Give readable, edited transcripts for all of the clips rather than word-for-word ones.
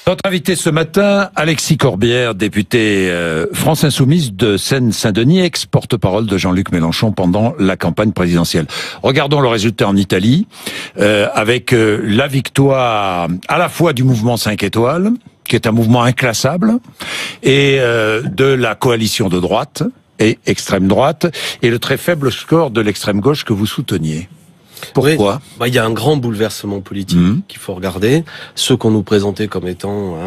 Notre invité ce matin, Alexis Corbière, député France Insoumise de Seine-Saint-Denis, ex-porte-parole de Jean-Luc Mélenchon pendant la campagne présidentielle. Regardons le résultat en Italie, avec la victoire à la fois du mouvement 5 étoiles, qui est un mouvement inclassable, et de la coalition de droite et extrême droite, et le très faible score de l'extrême gauche que vous souteniez. Pourquoi ? Il y a un grand bouleversement politique qu'il faut regarder. Ceux qu'on nous présentait comme étant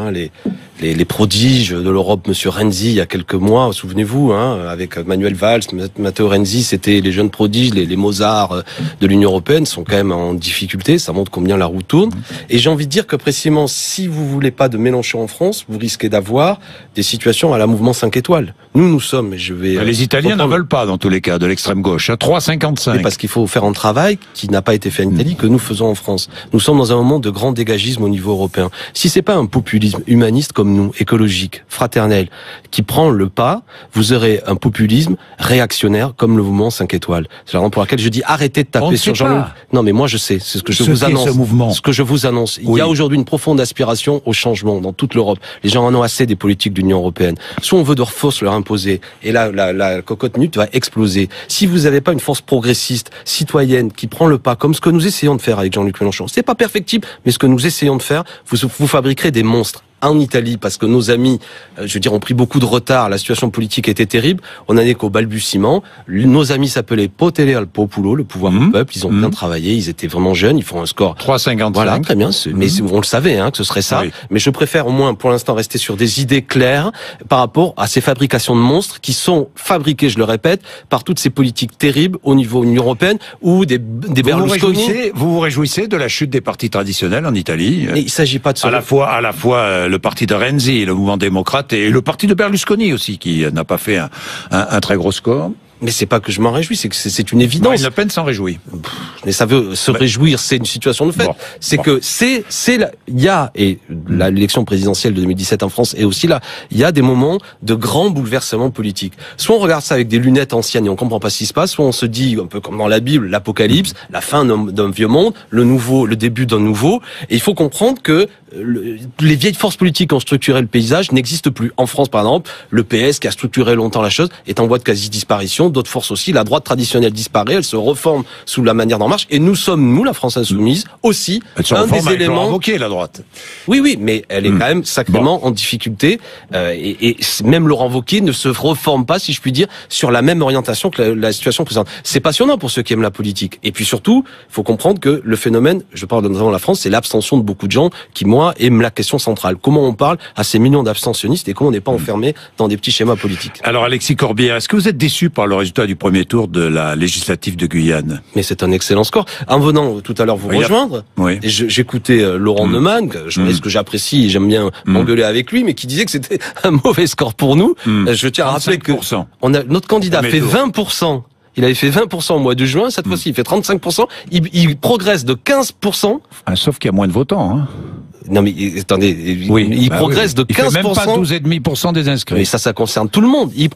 les prodiges de l'Europe, Monsieur Renzi, il y a quelques mois, souvenez-vous, avec Manuel Valls, Matteo Renzi, c'était les jeunes prodiges, les Mozart de l'Union européenne, sont quand même en difficulté. Ça montre combien la roue tourne. Et j'ai envie de dire que précisément, si vous voulez pas de Mélenchon en France, vous risquez d'avoir des situations à la mouvement 5 étoiles. Nous sommes, et je vais... Les Italiens n'en veulent pas, dans tous les cas, de l'extrême gauche. 3,55. Mais parce qu'il faut faire un travail qui n'a pas été fait en Italie, que nous faisons en France. Nous sommes dans un moment de grand dégagisme au niveau européen. Si c'est pas un populisme humaniste comme nous, écologique, fraternel, qui prend le pas, vous aurez un populisme réactionnaire comme le mouvement 5 étoiles. C'est la raison pour laquelle je dis arrêtez de taper sur Jean-Luc. Non, mais moi je sais, c'est ce que je vous annonce. Ce que je vous annonce. Il y a aujourd'hui une profonde aspiration au changement dans toute l'Europe. Les gens en ont assez des politiques de l'Union européenne. Soit on veut de force leur imposer, et là la cocotte minute va exploser. Si vous n'avez pas une force progressiste, citoyenne, qui prend le pas, comme ce que nous essayons de faire avec Jean-Luc Mélenchon, c'est pas perfectible, mais ce que nous essayons de faire, vous fabriquerez des monstres. En Italie, parce que nos amis, ont pris beaucoup de retard, la situation politique était terrible, on n'en est qu'au balbutiement. Nos amis s'appelaient Potere al Populo, le pouvoir du peuple, ils ont bien travaillé, ils étaient vraiment jeunes, ils font un score 3,55. Voilà, très bien, mais on le savait que ce serait ça, mais je préfère au moins pour l'instant rester sur des idées claires par rapport à ces fabrications de monstres qui sont fabriquées, je le répète, par toutes ces politiques terribles au niveau de l'Union européenne ou des Berlusconi. Vous vous réjouissez de la chute des partis traditionnels en Italie? Mais il s'agit pas de ça. À la fois le parti de Renzi, le mouvement démocrate, et le parti de Berlusconi aussi, qui n'a pas fait un très gros score. Mais c'est pas que je m'en réjouis, c'est que c'est une évidence. Marine Le Pen s'en réjouit. Mais ça veut se réjouir, c'est une situation de fait. L'élection présidentielle de 2017 en France est aussi là. Il y a des moments de grands bouleversements politiques. Soit on regarde ça avec des lunettes anciennes et on comprend pas ce qui se passe, soit on se dit, un peu comme dans la Bible, l'apocalypse, la fin d'un vieux monde, le début d'un nouveau. Et il faut comprendre que les vieilles forces politiques qui ont structuré le paysage n'existent plus. En France, par exemple, le PS, qui a structuré longtemps la chose, est en voie de quasi-disparition. D'autres forces aussi. La droite traditionnelle disparaît, elle se reforme sous la manière d'En Marche. Et nous sommes, la France Insoumise, aussi un des éléments... invoqué, la droite. Oui, mais elle est quand même sacrément en difficulté. Et même Laurent Wauquiez ne se reforme pas, si je puis dire, sur la même orientation que la situation présente. C'est passionnant pour ceux qui aiment la politique. Et puis surtout, il faut comprendre que le phénomène, je parle notamment de la France, c'est l'abstention de beaucoup de gens qui, aiment la question centrale. Comment on parle à ces millions d'abstentionnistes et comment on n'est pas enfermé dans des petits schémas politiques. Alors Alexis Corbière, est-ce que vous êtes déçu par le résultat du premier tour de la législative de Guyane? Mais c'est un excellent score. En venant tout à l'heure vous rejoindre, j'écoutais Laurent Neumann, journaliste que j'apprécie et j'aime bien m'engueuler avec lui, mais qui disait que c'était un mauvais score pour nous. Je tiens à rappeler que notre candidat fait 20%. Il avait fait 20% au mois de juin, cette fois-ci il fait 35%, il progresse de 15%. Sauf qu'il y a moins de votants. Non mais attendez, il progresse de 15%. Il fait même pas 12,5% des inscrits. Mais ça concerne tout le monde. Il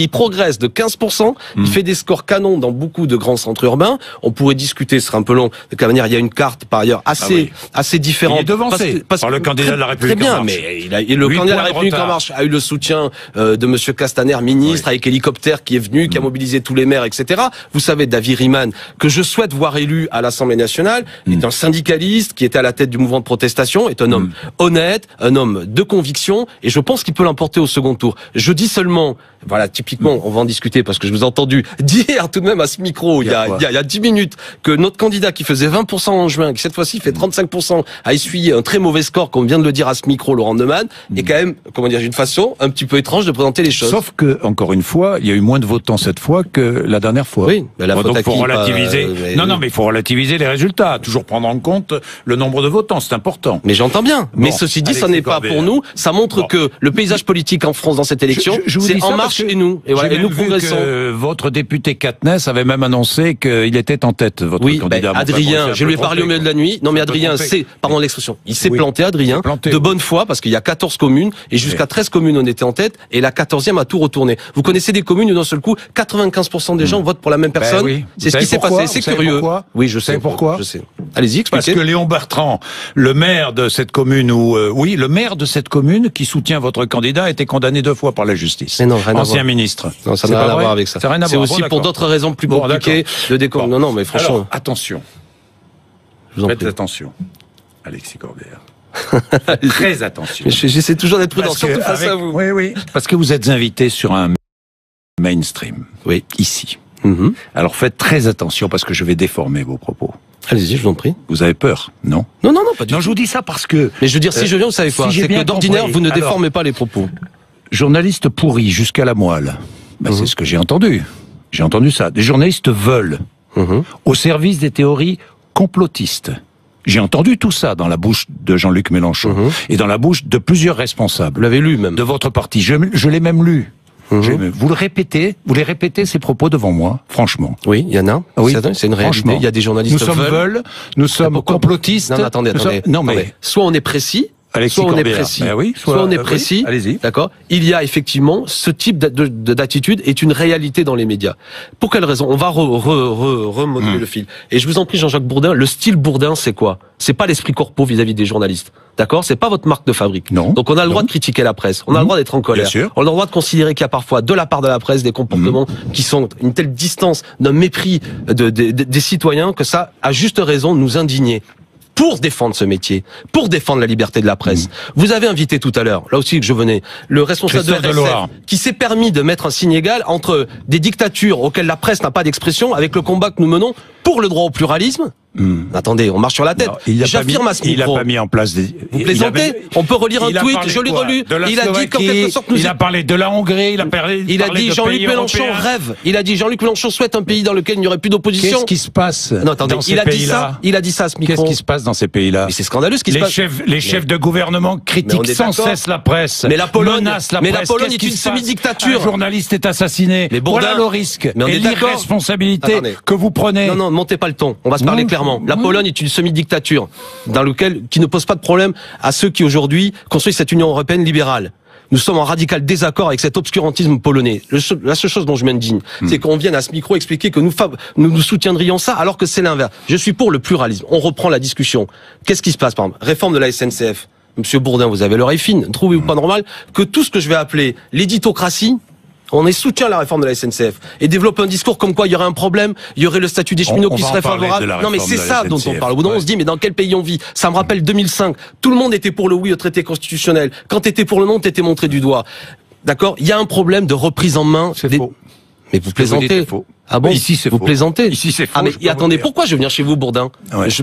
progresse de 15%. Il fait des scores canons dans beaucoup de grands centres urbains. On pourrait discuter, ce serait un peu long. De quelle manière, il y a une carte par ailleurs assez différente. Il est devancé par le candidat de la République. Très bien, mais le candidat de la République en marche a eu le soutien de Monsieur Castaner, ministre, avec hélicoptère qui est venu, qui a mobilisé tous les maires, etc. Vous savez, David Riemann, que je souhaite voir élu à l'Assemblée nationale, est un syndicaliste qui était à la tête du mouvement de protestation, est un homme honnête, un homme de conviction, et je pense qu'il peut l'emporter au second tour. Je dis seulement, typiquement, on va en discuter parce que je vous ai entendu dire tout de même à ce micro, il y a 10 minutes, que notre candidat qui faisait 20% en juin, qui cette fois-ci fait 35%, a essuyé un très mauvais score, comme vient de le dire à ce micro Laurent Neumann, et quand même, d'une façon un petit peu étrange de présenter les choses. Sauf que, encore une fois, il y a eu moins de votants cette fois que la dernière fois. Oui, mais donc faut relativiser. Non, mais il faut relativiser les résultats. Toujours prendre en compte le nombre de votants, c'est important. Mais j'entends bien. Mais ceci dit, ça n'est pas pour nous. Ça montre que le paysage politique en France dans cette élection, c'est En Marche marche chez nous. Et voilà, et nous progressons. Votre député Quatennens avait même annoncé qu'il était en tête, votre candidat. Adrien, je lui ai parlé au milieu de la nuit. Non mais Adrien, pardon l'expression, il s'est planté, Adrien, de bonne foi, parce qu'il y a 14 communes, et jusqu'à 13 communes on était en tête, et la 14e a tout retourné. Vous connaissez des communes où d'un seul coup, 95% des gens votent pour la même personne. C'est ce qui s'est passé, c'est curieux. Oui, je sais pourquoi. Je sais. Allez-y, expliquez. Parce que Léon Bertrand, le maire de cette commune le maire de cette commune qui soutient votre candidat a été condamné 2 fois par la justice. Mais non, rien ancien à voir. ministre. Non, ça n'a rien à voir avec ça. C'est aussi pour d'autres raisons plus compliquées de décor. Bon. Non, mais franchement. Alors, attention. Faites attention, Alexis Corbière. Très attention. J'essaie toujours d'être prudent, surtout face à vous. Oui. Parce que vous êtes invité sur un mainstream. Oui. Ici. Alors faites très attention parce que je vais déformer vos propos. Allez-y, je vous en prie. Vous avez peur, non? Non, pas du tout. Non, je vous dis ça parce que... Mais je veux dire, si je viens, vous savez quoi? C'est que d'ordinaire, vous ne déformez pas les propos. Journaliste pourri jusqu'à la moelle. C'est ce que j'ai entendu. J'ai entendu ça. Des journalistes veulent au service des théories complotistes. J'ai entendu tout ça dans la bouche de Jean-Luc Mélenchon et dans la bouche de plusieurs responsables. Vous l'avez lu même. De votre parti. Je l'ai même lu. Vous les répétez ces propos devant moi, franchement. Oui, il y en a. Oui, c'est une réalité. Il y a des journalistes nous sommes complotistes. Non, attendez. Non, mais soit on est précis. Alexis soit on Corbière. est précis, soit on est précis, allez-y. D'accord. Il y a effectivement ce type d'attitude est une réalité dans les médias. Pour quelle raison? On va remodeler le fil. Et je vous en prie, Jean-Jacques Bourdin, le style Bourdin, c'est quoi? C'est pas l'esprit corpo vis-à-vis des journalistes. D'accord? C'est pas votre marque de fabrique. Non. Donc on a le droit de critiquer la presse. On a le droit d'être en colère. Bien sûr. On a le droit de considérer qu'il y a parfois, de la part de la presse, des comportements qui sont une telle distance d'un mépris des citoyens que ça, à juste raison, nous indigner. Pour défendre ce métier, pour défendre la liberté de la presse. Vous avez invité tout à l'heure, là aussi que je venais, le responsable de RSF, qui s'est permis de mettre un signe égal entre des dictatures auxquelles la presse n'a pas d'expression, avec le combat que nous menons pour le droit au pluralisme. Attendez, on marche sur la tête. J'affirme à ce micro. Il n'a pas mis en place des... Vous plaisantez? On peut relire un tweet, je l'ai relu. Il a dit qu'en quelque sorte il a parlé de la Hongrie, il a dit Jean-Luc Mélenchon rêve. Il a dit Jean-Luc Mélenchon souhaite un pays dans lequel il n'y aurait plus d'opposition. Qu'est-ce qui se passe dans ces pays-là? Il a dit ça à ce micro. Qu'est-ce qui se passe dans ces pays-là? Mais c'est scandaleux ce qui se passe. Les chefs de gouvernement critiquent sans cesse la presse. Mais la Pologne menacent la presse. Mais la Pologne est une semi-dictature. Un journaliste est assassiné. Mais voilà le risque et l'irresponsabilité que vous prenez. Non, ne montez pas le ton. On va se parler clairement. La Pologne est une semi-dictature qui ne pose pas de problème à ceux qui aujourd'hui construisent cette Union européenne libérale. Nous sommes en radical désaccord avec cet obscurantisme polonais. La seule chose dont je m'indigne, c'est qu'on vienne à ce micro expliquer que nous soutiendrions ça alors que c'est l'inverse. Je suis pour le pluralisme. On reprend la discussion. Qu'est-ce qui se passe, par exemple? Réforme de la SNCF. Monsieur Bourdin, vous avez l'oreille fine. Trouvez-vous pas normal que tout ce que je vais appeler l'éditocratie, on est soutien à la réforme de la SNCF et développe un discours comme quoi il y aurait un problème, il y aurait le statut des cheminots qui serait favorable. Non mais c'est ça dont on parle. Au bout d'un moment, on se dit mais dans quel pays on vit? Ça me rappelle 2005. Tout le monde était pour le oui au traité constitutionnel. Quand t'étais pour le non, t'étais montré du doigt. D'accord? Il y a un problème de reprise en main. C'est faux. Mais vous plaisantez. Ah bon? Ici, c'est vous faux. Plaisantez. Ici, c'est faux. Ah, mais attendez, pourquoi je viens chez vous, Bourdin?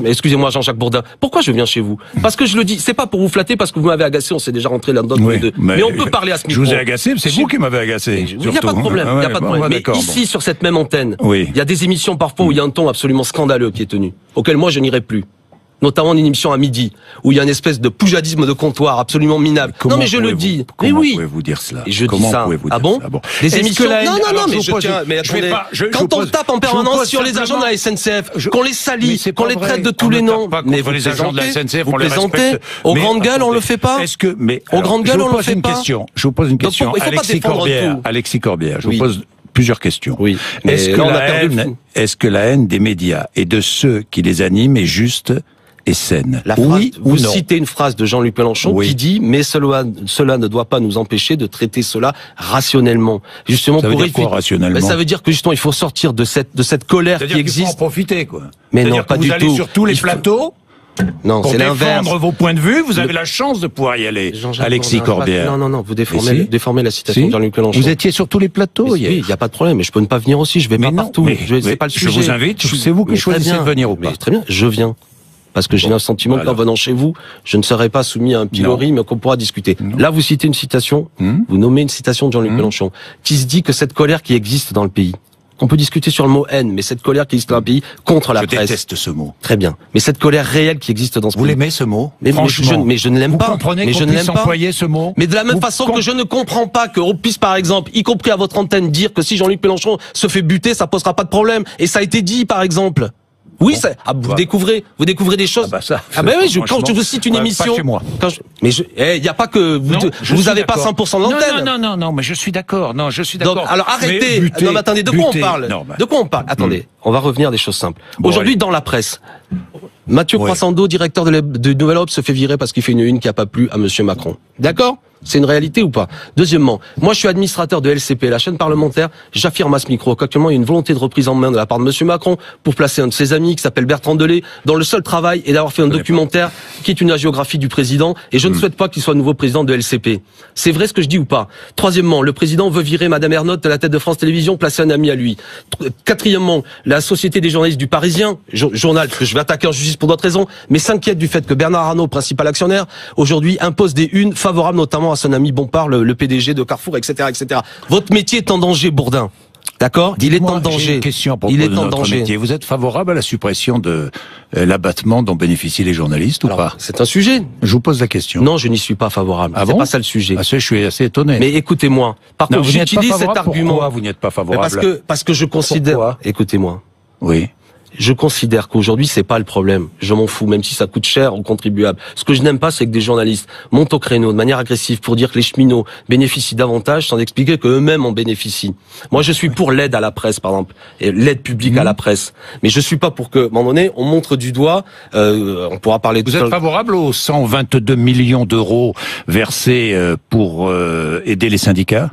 Excusez-moi, Jean-Jacques Bourdin. Pourquoi je viens chez vous? Parce que je le dis, c'est pas pour vous flatter, parce que vous m'avez agacé, on s'est déjà rentré là-dedans tous les deux. Mais on peut parler à ce micro. Je vous ai agacé, c'est vous qui m'avez agacé. Il n'y a pas de problème, il n'y a pas de problème. Mais ici, sur cette même antenne, il y a des émissions parfois où il y a un ton absolument scandaleux qui est tenu, auquel moi je n'irai plus. Notamment une émission à midi, où il y a une espèce de poujadisme de comptoir absolument minable. Non mais je le dis. Mais oui. Comment pouvez-vous dire cela? Et je dis ça. Ah bon? Les émissions. Non, mais mais attendez. Quand on tape en permanence sur les agents de la SNCF, qu'on les salit, qu'on les traite de tous les noms. Mais vous les agents de la SNCF, vous plaisantez. Aux grandes gueules, on le fait pas? Aux grandes gueules, on le fait pas? Je vous pose une question. Alexis Corbière, je vous pose plusieurs questions. Oui. Est-ce que la haine des médias et de ceux qui les animent est juste et saine? Vous citez une phrase de Jean-Luc Mélenchon qui dit « Mais cela ne doit pas nous empêcher de traiter cela rationnellement. » Justement, ça veut dire quoi, rationnellement? Ça veut dire que justement, il faut sortir de cette colère qui existe. Il faut en profiter, quoi. Mais non, pas du tout. Vous allez sur tous les plateaux. Non, c'est l'inverse. Pour défendre vos points de vue, vous avez la chance de pouvoir y aller. Alexis Corbière. Non, vous déformez la citation de Jean-Luc Mélenchon. Vous étiez sur tous les plateaux. Oui, il n'y a pas de problème, mais je peux ne pas venir aussi, je vais pas partout. C'est pas le sujet. Je vous invite, c'est vous qui choisissez de venir ou pas. Très bien, je viens. Parce que j'ai un sentiment qu'en venant chez vous, je ne serai pas soumis à un pilori, mais qu'on pourra discuter. Là, vous citez une citation, vous nommez une citation de Jean-Luc Mélenchon, qui se dit que cette colère qui existe dans le pays, qu'on peut discuter sur le mot haine, mais cette colère qui existe dans un pays contre la presse. Je déteste ce mot. Très bien. Mais cette colère réelle qui existe dans ce pays. Vous l'aimez ce mot? Mais je ne l'aime pas. Vous comprenez mais qu'on puisse employer ce mot? Mais de la même façon que je ne comprends pas qu'on puisse, par exemple, y compris à votre antenne, dire que si Jean-Luc Mélenchon se fait buter, ça posera pas de problème. Et ça a été dit, par exemple. Oui, bon, vous découvrez des choses. Oui, quand je vous cite une émission. Pas chez moi. Mais il n'y a pas que vous avez pas 100% d'antenne. Non, mais je suis d'accord. Non, je suis d'accord. Donc, alors arrêtez. Non, mais attendez, de quoi on parle? De quoi on parle? Attendez, on va revenir à des choses simples. Aujourd'hui, dans la presse, Mathieu Croissando, directeur de Nouvelle Europe, se fait virer parce qu'il fait une une qui a pas plu à Monsieur Macron. D'accord? C'est une réalité ou pas? Deuxièmement, moi je suis administrateur de LCP, la chaîne parlementaire, j'affirme à ce micro qu'actuellement il y a une volonté de reprise en main de la part de Monsieur Macron pour placer un de ses amis qui s'appelle Bertrand Delay, dont le seul travail est d'avoir fait un documentaire qui est une hagiographie du président, et je ne souhaite pas qu'il soit nouveau président de LCP. C'est vrai ce que je dis ou pas? Troisièmement, le président veut virer Madame Ernotte de la tête de France Télévisions, placer un ami à lui. Quatrièmement, la Société des journalistes du Parisien, journal que je vais attaquer en justice pour d'autres raisons, mais s'inquiète du fait que Bernard Arnault, principal actionnaire, aujourd'hui impose des unes favorables notamment à son ami Bompard, le PDG de Carrefour, etc., etc. Votre métier est en danger, Bourdin. D'accord? Il est en danger. J'ai une question à propos de notre métier. Vous êtes favorable à la suppression de l'abattement dont bénéficient les journalistes ou pas? C'est un sujet. Je vous pose la question. Non, je n'y suis pas favorable. Ah c'est bon? pas ça le sujet. Je suis assez étonné. Mais écoutez-moi. Par contre, j'utilise cet argument. Pourquoi vous n'êtes pas favorable? Parce que je considère. Pourquoi? Écoutez-moi. Oui. Je considère qu'aujourd'hui, c'est pas le problème. Je m'en fous, même si ça coûte cher aux contribuables. Ce que je n'aime pas, c'est que des journalistes montent au créneau de manière agressive pour dire que les cheminots bénéficient davantage sans expliquer qu'eux-mêmes en bénéficient. Moi, je suis pour l'aide à la presse, par exemple, et l'aide publique à la presse. Mais je suis pas pour que, à un moment donné, on montre du doigt, on pourra parler de... Vous êtes favorable aux 122 millions d'euros versés pour aider les syndicats?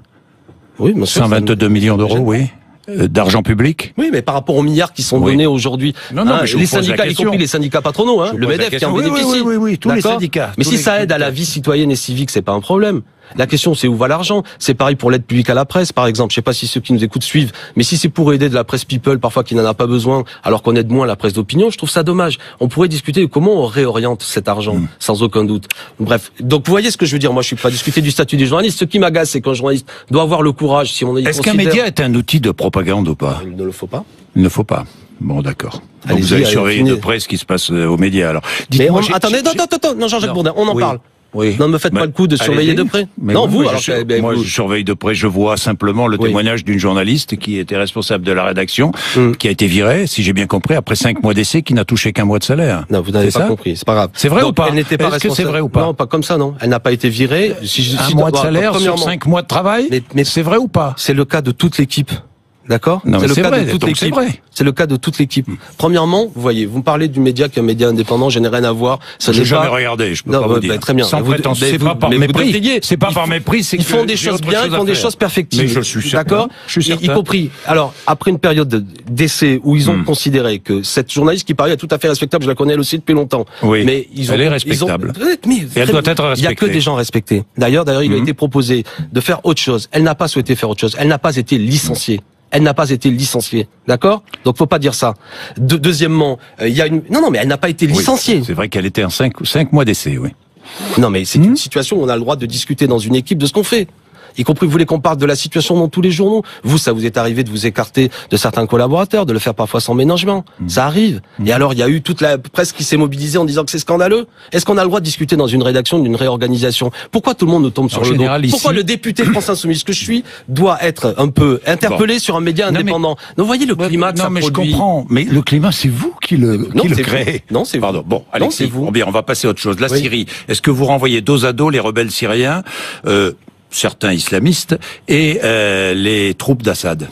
Oui, bien sûr. 122 millions d'euros, oui. D'argent public? Oui, mais par rapport aux milliards qui sont donnés aujourd'hui, les syndicats, y compris les syndicats patronaux, le MEDEF qui en bénéficie. Oui, tous les syndicats. Mais si ça aide à la vie citoyenne et civique, c'est pas un problème. La question, c'est où va l'argent? C'est pareil pour l'aide publique à la presse, par exemple. Je sais pas si ceux qui nous écoutent suivent, mais si c'est pour aider de la presse people, parfois qui n'en a pas besoin, alors qu'on aide moins la presse d'opinion, je trouve ça dommage. On pourrait discuter de comment on réoriente cet argent, sans aucun doute. Bref. Donc, vous voyez ce que je veux dire. Moi, je suis pas discuter du statut des journalistes. Ce qui m'agace, c'est qu'un journaliste doit avoir le courage, si on Est-ce qu'un média est un outil de propagande ou pas? Il ne le faut pas. Il ne faut pas. Bon, d'accord. Donc vous allez surveiller de près ce qui se passe aux médias, alors. Attendez, non, Jean-Jacques Bourdin, on en parle. Oui. Non, ne me faites pas le coup de surveiller de près. Mais non, vous. Je surveille de près. Je vois simplement le témoignage d'une journaliste qui était responsable de la rédaction, qui a été virée, si j'ai bien compris, après 5 mois d'essai, qui n'a touché qu'un mois de salaire. Non, vous n'avez pas compris. C'est pas grave. C'est vrai ou pas? Elle n'était pas responsable. Est-ce que c'est vrai ou pas? Non, pas comme ça, non. Elle n'a pas été virée. Un mois de salaire sur 5 mois de travail? Mais c'est vrai ou pas? C'est le cas de toute l'équipe. D'accord? C'est le cas de toute l'équipe. C'est le cas de toute l'équipe. Premièrement, vous voyez, vous me parlez du média qui est un média indépendant, je n'ai rien à voir. J'ai jamais regardé, je peux pas vous dire. Très bien. Sans prétence, c'est pas par mépris. C'est pas par mépris, c'est ils font des choses bien, ils font des choses perfectives. Mais je suis certain. D'accord? Y compris. Alors, après une période d'essai où ils ont considéré que cette journaliste qui paraît tout à fait respectable, je la connais elle aussi depuis longtemps. Oui. Mais elle est respectable. Et elle doit être respectée. Il y a que des gens respectés. D'ailleurs, il a été proposé de faire autre chose. Elle n'a pas souhaité faire autre chose. Elle n'a pas été licenciée. Elle n'a pas été licenciée, d'accord? Donc faut pas dire ça. Deuxièmement, il y a une... Non, mais elle n'a pas été licenciée. Oui, c'est vrai qu'elle était en 5 mois d'essai, oui. Non, mais c'est une situation où on a le droit de discuter dans une équipe de ce qu'on fait. Y compris, vous voulez qu'on parle de la situation dans tous les journaux. Vous, ça vous est arrivé de vous écarter de certains collaborateurs, de le faire parfois sans ménagement. Ça arrive. Et alors, il y a eu toute la presse qui s'est mobilisée en disant que c'est scandaleux. Est-ce qu'on a le droit de discuter dans une rédaction d'une réorganisation? Pourquoi tout le monde nous tombe sur le dos? Pourquoi le député France Insoumise que je suis doit être un peu interpellé sur un média indépendant? Vous voyez le climat que ça produit. Non, mais je comprends. Mais le climat, c'est vous qui le créez. Non, c'est vous. Pardon. Bon, allez, c'est vous. Bien, on va passer à autre chose. La Syrie. Est-ce que vous renvoyez dos à dos les rebelles syriens, certains islamistes, et les troupes d'Assad?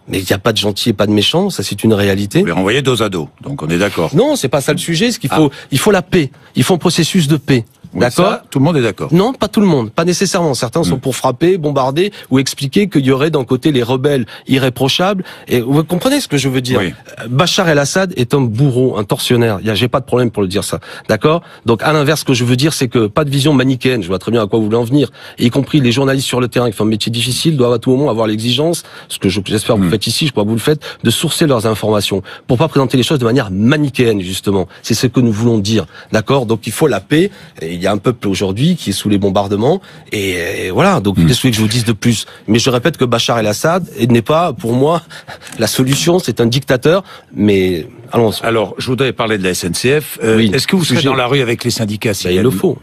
Mais il n'y a pas de gentil et pas de méchant, ça c'est une réalité. Vous les renvoyez dos à dos, donc on est d'accord. Non, c'est pas ça le sujet, ce qu'il faut, il faut la paix. Il faut un processus de paix. Oui, d'accord? Tout le monde est d'accord. Non, pas tout le monde, pas nécessairement. Certains sont pour frapper, bombarder ou expliquer qu'il y aurait d'un côté les rebelles irréprochables. Et vous comprenez ce que je veux dire? Oui. Bachar el-Assad est un bourreau, un tortionnaire. J'ai pas de problème pour le dire ça, d'accord? Donc à l'inverse, ce que je veux dire, c'est que pas de vision manichéenne. Je vois très bien à quoi vous voulez en venir. Et y compris les journalistes sur le terrain qui font un métier difficile doivent à tout moment avoir l'exigence, ce que j'espère vous faites ici, je crois que vous le faites, de sourcer leurs informations pour pas présenter les choses de manière manichéenne justement. C'est ce que nous voulons dire, d'accord? Donc il faut la paix. Et il y a un peuple aujourd'hui qui est sous les bombardements, et voilà. Donc, qu'est-ce que je vous dise de plus? Mais je répète que Bachar el-Assad n'est pas, pour moi, la solution. C'est un dictateur, mais allons. Alors, je voudrais parler de la SNCF. Oui, est-ce que vous serez dans la rue avec les syndicats? Il le faut.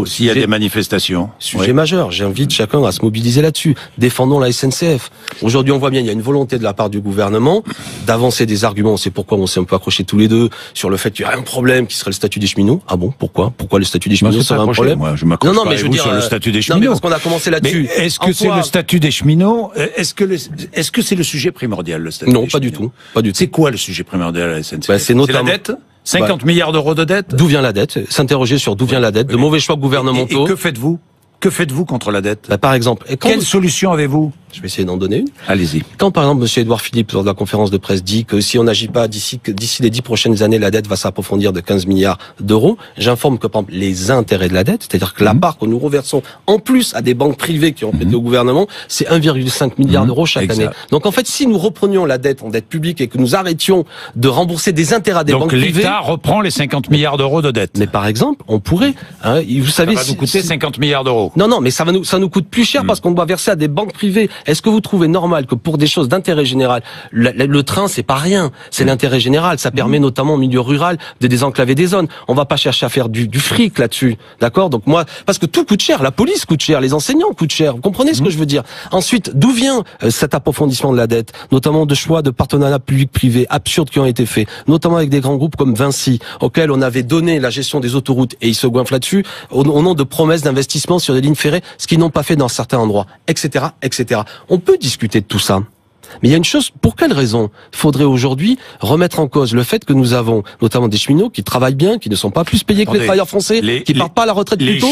S'il y a des manifestations. Sujet majeur. J'invite chacun à se mobiliser là-dessus. Défendons la SNCF. Aujourd'hui, on voit bien, il y a une volonté de la part du gouvernement d'avancer des arguments. C'est pourquoi on s'est un peu accrochés tous les deux sur le fait qu'il y a un problème qui serait le statut des cheminots. Ah bon? Pourquoi le statut des cheminots serait un problème? Moi, je m'accroche pas avec vous sur le statut des cheminots. Non, mais parce qu'on a commencé là-dessus. Mais est-ce que c'est le statut des cheminots? Est-ce que c'est le sujet primordial, le statut? Non, pas du tout. Pas du tout. C'est quoi le sujet primordial à la SNCF? C'est notamment la dette? 50 milliards d'euros de dette? D'où vient la dette? S'interroger sur d'où vient la dette, de mauvais choix gouvernementaux. Et que faites-vous? Que faites-vous contre la dette? Par exemple. Quelle solution avez-vous? Je vais essayer d'en donner une. Allez-y. Quand, par exemple, monsieur Édouard Philippe, lors de la conférence de presse, dit que si on n'agit pas d'ici les 10 prochaines années, la dette va s'approfondir de 15 milliards d'euros, j'informe que, par exemple, les intérêts de la dette, c'est-à-dire que la part que nous reversons en plus à des banques privées qui ont fait le gouvernement, c'est 1,5 milliard d'euros chaque année. Donc, en fait, si nous reprenions la dette en dette publique et que nous arrêtions de rembourser des intérêts à des banques privées... Donc, l'État reprend les 50 milliards d'euros de dette. Mais par exemple, on pourrait, vous savez... Ça va nous coûter 50 milliards d'euros. Non, mais ça nous coûte plus cher parce qu'on doit verser à des banques privées. Est-ce que vous trouvez normal que pour des choses d'intérêt général, le train c'est pas rien, c'est l'intérêt général, ça permet notamment au milieu rural de désenclaver des zones. On va pas chercher à faire du fric là-dessus, d'accord? Donc moi, parce que tout coûte cher, la police coûte cher, les enseignants coûtent cher. Vous comprenez ce que je veux dire? Ensuite, d'où vient cet approfondissement de la dette, notamment de choix de partenariats public-privé absurdes qui ont été faits, notamment avec des grands groupes comme Vinci, auxquels on avait donné la gestion des autoroutes et ils se goinfrent là-dessus au nom de promesses d'investissement sur des lignes ferrées, ce qu'ils n'ont pas fait dans certains endroits, etc., etc. On peut discuter de tout ça. Mais il y a une chose, pour quelle raison il faudrait aujourd'hui remettre en cause le fait que nous avons notamment des cheminots qui travaillent bien, qui ne sont pas plus payés que les travailleurs français, qui partent pas à la retraite plus tôt?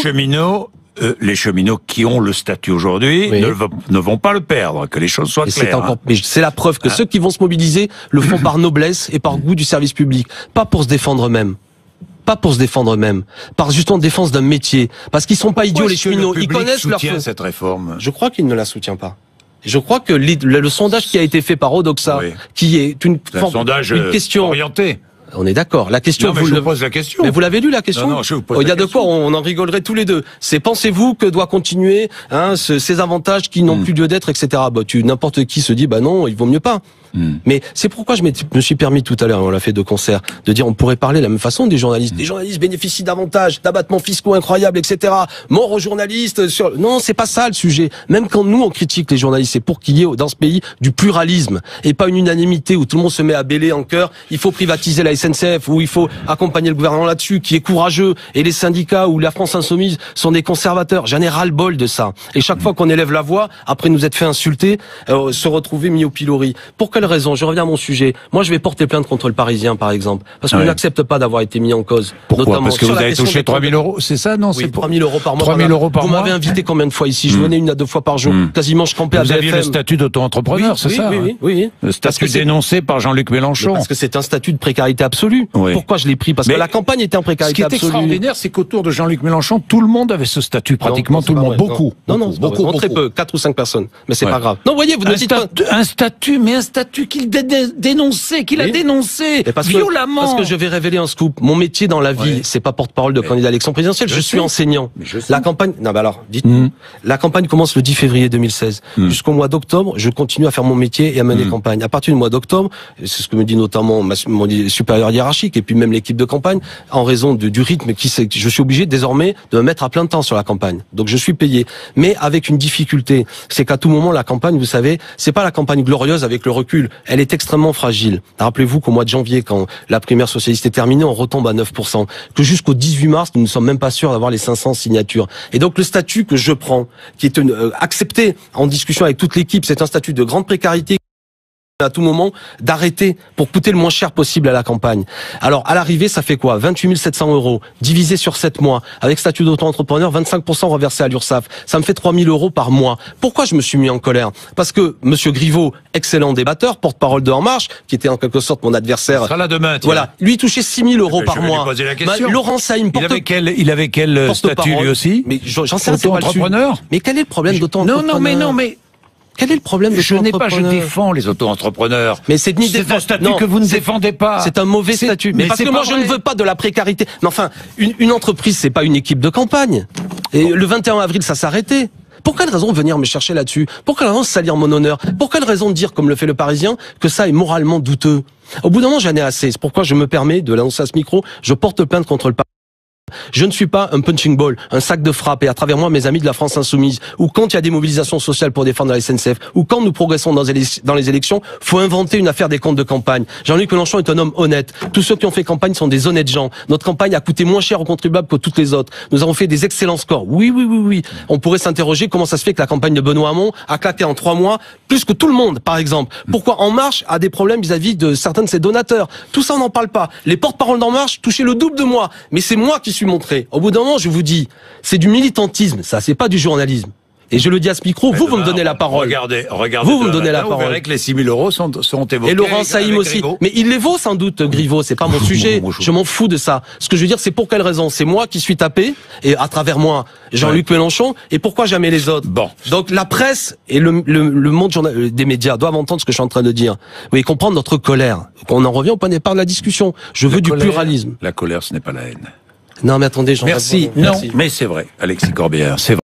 Les cheminots qui ont le statut aujourd'hui ne vont pas le perdre, que les choses soient claires. Mais c'est la preuve que ceux qui vont se mobiliser le font par noblesse et par goût du service public, pas pour se défendre eux-mêmes. Pas pour se défendre eux-mêmes, par justement défense d'un métier, parce qu'ils sont pas idiots les cheminots, ils connaissent leur soutient cette réforme. Je crois qu'il ne la soutient pas. Je crois que le sondage qui a été fait par Odoxa, qui est une question orientée. On est d'accord. La question, je vous pose la question. Mais vous l'avez lu la question? Non, je vous pose il y a de quoi on en rigolerait tous les deux. C'est pensez-vous que doit continuer ces avantages qui n'ont plus lieu d'être, etc. N'importe qui se dit non, il vaut mieux pas. Mais c'est pourquoi je me suis permis tout à l'heure, on l'a fait de concert, de dire on pourrait parler de la même façon des journalistes. Les journalistes bénéficient davantage d'abattements fiscaux incroyables, etc. Mort aux journalistes. Non, c'est pas ça le sujet. Même quand nous on critique les journalistes, c'est pour qu'il y ait dans ce pays du pluralisme et pas une unanimité où tout le monde se met à bêler en chœur. Il faut privatiser la SNCF, ou il faut accompagner le gouvernement là-dessus, qui est courageux, et les syndicats ou la France Insoumise sont des conservateurs. J'en ai ras-le-bol de ça. Et chaque fois qu'on élève la voix, après nous être fait insulter, se retrouver mis au pilori. Pour quelle raison? Je reviens à mon sujet. Moi, je vais porter plainte contre le Parisien, par exemple, parce que je n'accepte pas d'avoir été mis en cause. Pourquoi? Parce que vous avez touché 3 000 euros, c'est ça? Non, c'est 3 000 euros par mois. 3 000 euros par mois. Vous m'avez invité combien de fois ici? Je venais 1 à 2 fois par jour. Quasiment, je campais à BFM. Vous aviez le statut d'auto-entrepreneur, c'est ça? Oui. Le statut dénoncé par Jean-Luc Mélenchon. Parce que c'est un statut de précarité absolue. Pourquoi je l'ai pris? Parce que la campagne était en précarité absolue. Ce qui est extraordinaire, c'est qu'autour de Jean-Luc Mélenchon, tout le monde avait ce statut, pratiquement tout le monde. Beaucoup. Non, très peu. 4 ou 5 personnes. Mais c'est pas grave. Non, voyez, vous ne dites pas. Un statut qu'il dénoncé, qu'il a dénoncé violemment. Parce que je vais révéler un scoop. Mon métier dans la vie, c'est pas porte-parole de candidat à l'élection présidentielle. Je suis enseignant. La campagne, dites-nous. La campagne commence le 10 février 2016. Jusqu'au mois d'octobre, je continue à faire mon métier et à mener campagne. À partir du mois d'octobre, c'est ce que me dit notamment mon supérieur hiérarchique et puis même l'équipe de campagne, en raison du rythme je suis obligé désormais de me mettre à plein temps sur la campagne. Donc je suis payé. Mais avec une difficulté, c'est qu'à tout moment, la campagne, vous savez, c'est pas la campagne glorieuse avec le recul. Elle est extrêmement fragile. Rappelez-vous qu'au mois de janvier, quand la primaire socialiste est terminée, on retombe à 9%. Que jusqu'au 18 mars, nous ne sommes même pas sûrs d'avoir les 500 signatures. Et donc le statut que je prends, qui est accepté en discussion avec toute l'équipe, c'est un statut de grande précarité à tout moment d'arrêter pour coûter le moins cher possible à la campagne. Alors à l'arrivée, ça fait quoi? 28 700 euros divisé sur 7 mois avec statut d'auto-entrepreneur, 25% reversé à l'URSSAF. Ça me fait 3 000 euros par mois. Pourquoi je me suis mis en colère? Parce que Monsieur Griveaux, excellent débatteur, porte-parole de En Marche, qui était en quelque sorte mon adversaire. Il sera là demain. Voilà, lui touchait 6 000 euros par mois. Poser la question. Laurent Saïm, il avait quel statut lui aussi? Mais j'en sais rien, c'est pas le sujet. Mais quel est le problème d'auto-entrepreneur? Non, mais Quel est le problème de Je l'entrepreneur ? défends les auto-entrepreneurs. Mais c'est un statut que vous ne défendez pas. C'est un mauvais statut. Mais parce que moi, je ne veux pas de la précarité. Mais enfin, une entreprise, c'est pas une équipe de campagne. Et le 21 avril, ça s'est arrêté. Pour quelle raison venir me chercher là-dessus? Pour quelle raison salir mon honneur? Pour quelle raison dire, comme le fait le Parisien, que ça est moralement douteux? Au bout d'un moment, j'en ai assez. C'est pourquoi je me permets de l'annoncer à ce micro. Je porte plainte contre le Parisien. Je ne suis pas un punching ball, un sac de frappe, et à travers moi, mes amis de la France Insoumise, ou quand il y a des mobilisations sociales pour défendre la SNCF, ou quand nous progressons dans les élections, faut inventer une affaire des comptes de campagne. Jean-Luc Mélenchon est un homme honnête. Tous ceux qui ont fait campagne sont des honnêtes gens. Notre campagne a coûté moins cher aux contribuables que toutes les autres. Nous avons fait des excellents scores. Oui. On pourrait s'interroger comment ça se fait que la campagne de Benoît Hamon a claqué en 3 mois plus que tout le monde, par exemple. Pourquoi En Marche a des problèmes vis-à-vis de certains de ses donateurs? Tout ça, on n'en parle pas. Les porte-paroles d'En Marche touchaient le double de moi. Mais c'est moi qui suis montré. Au bout d'un moment, je vous dis, c'est du militantisme, ça, c'est pas du journalisme. Et je le dis à ce micro, vous me donnez la parole. Regardez. Vous me donnez la parole. Vous verrez que les 6 000 euros sont évoqués. Et Laurent Saïm aussi. Griveaux. Mais il les vaut sans doute, Griveaux. C'est pas mon sujet. Je m'en fous de ça. Ce que je veux dire, c'est pour quelle raison? C'est moi qui suis tapé, et à travers moi, Jean-Luc Mélenchon, et pourquoi jamais les autres? Bon. Donc la presse et le monde des médias doivent entendre ce que je suis en train de dire. Oui, comprendre notre colère. On en revient au point de départ de la discussion. Je veux du pluralisme. La colère, ce n'est pas la haine. Non, mais attendez, Merci. Non, mais c'est vrai, Alexis Corbière, c'est vrai.